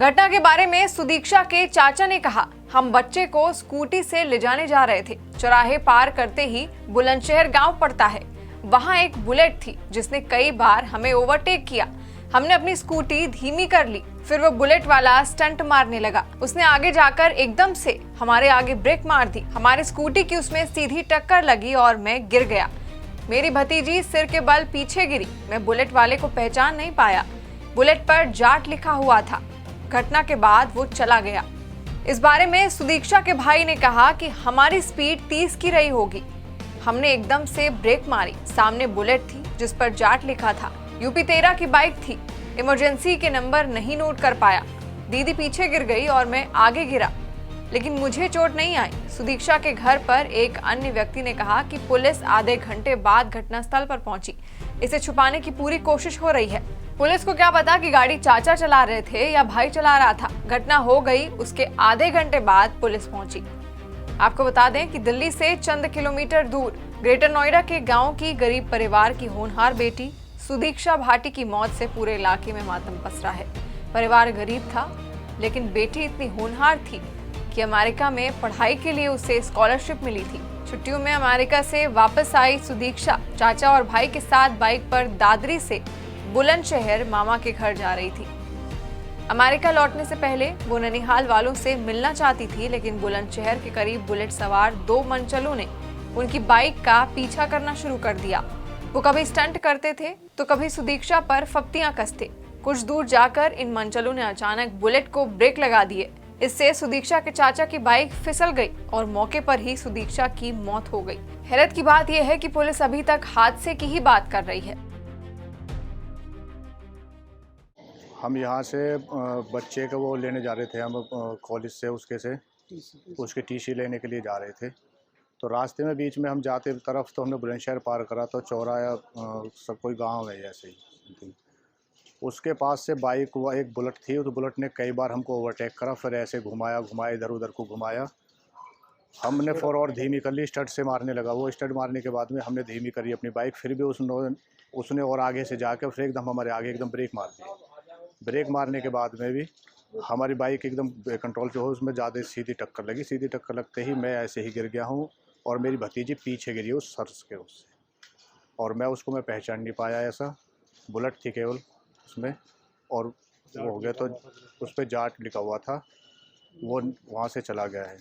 घटना के बारे में सुदीक्षा के चाचा ने कहा, हम बच्चे को स्कूटी से ले जाने जा रहे थे। चौराहे पार करते ही बुलंदशहर गांव पड़ता है। वहां एक बुलेट थी जिसने कई बार हमें ओवरटेक किया। हमने अपनी स्कूटी धीमी कर ली, फिर वो बुलेट वाला स्टंट मारने लगा। उसने आगे जाकर एकदम से हमारे आगे ब्रेक मार दी। हमारी स्कूटी की उसमें सीधी टक्कर लगी और मैं गिर गया। मेरी भतीजी सिर के बल पीछे गिरी। मैं बुलेट वाले को पहचान नहीं पाया। बुलेट पर जाट लिखा हुआ था। घटना के बाद वो चला गया। इस बारे में सुदीक्षा के भाई ने कहा कि हमारी स्पीड 30 की रही होगी। हमने एकदम से ब्रेक मारी। सामने बुलेट थी जिस पर जाट लिखा था। यूपी 13 की बाइक थी। इमरजेंसी के नंबर नहीं नोट कर पाया। दीदी पीछे गिर गई और मैं आगे गिरा, लेकिन मुझे चोट नहीं आई। सुदीक्षा के घर पर एक अन्य व्यक्ति ने कहा कि पुलिस आधे घंटे बाद घटनास्थल पर पहुंची। इसे छुपाने की पूरी कोशिश हो रही है। पुलिस को क्या पता कि गाड़ी चाचा चला रहे थे या भाई चला रहा था। घटना हो गई, उसके आधे घंटे बाद पुलिस पहुंची। आपको बता दें कि दिल्ली से चंद किलोमीटर दूर ग्रेटर नोएडा के गांव की गरीब परिवार की होनहार बेटी सुदीक्षा भाटी की मौत से पूरे इलाके में मातम पसरा है। परिवार गरीब था, लेकिन बेटी इतनी होनहार थी कि अमेरिका में पढ़ाई के लिए उसे स्कॉलरशिप मिली थी। छुट्टियों में अमेरिका से वापस आई सुदीक्षा चाचा और भाई के साथ बाइक पर दादरी से बुलंदशहर मामा के घर जा रही थी। अमेरिका लौटने से पहले वो ननिहाल वालों से मिलना चाहती थी, लेकिन बुलंदशहर के करीब बुलेट सवार 2 मनचलों ने उनकी बाइक का पीछा करना शुरू कर दिया। वो कभी स्टंट करते थे तो कभी सुदीक्षा पर फप्तियां कसते। कुछ दूर जाकर इन मनचलों ने अचानक बुलेट को ब्रेक लगा दिए। इससे सुदीक्षा के चाचा की बाइक फिसल गई और मौके पर ही सुदीक्षा की मौत हो गई। हैरत की बात यह है कि पुलिस अभी तक हादसे की ही बात कर रही है। हम यहाँ से बच्चे को वो लेने जा रहे थे, हम कॉलेज से उसके टीसी लेने के लिए जा रहे थे। तो रास्ते में बीच में हम जाते तरफ तो हमने बुलंदशहर पार करा तो चौराया सब कोई गांव है ऐसे ही। उसके पास से बाइक एक बुलेट थी, उस बुलेट ने कई बार हमको ओवरटेक करा, फिर ऐसे घुमाया इधर उधर को घुमाया। हमने फोर और धीमी कर ली, स्टंट से मारने लगा। वो स्टंट मारने के बाद में हमने धीमी करी अपनी बाइक, फिर भी उसने और आगे से जाकर फिर एकदम हमारे आगे एकदम ब्रेक मार दी। ब्रेक मारने के बाद में भी हमारी बाइक एकदम कंट्रोल से हो, उसमें ज़्यादा सीधी टक्कर लगी। सीधी टक्कर लगते ही मैं ऐसे ही गिर गया हूँ और मेरी भतीजी पीछे गिरी उस सर्स के उससे, और मैं पहचान नहीं पाया। ऐसा बुलेट थी केवल उसमें, और वो हो गया तो उस पर जाट लिखा हुआ था, वो वहाँ से चला गया है।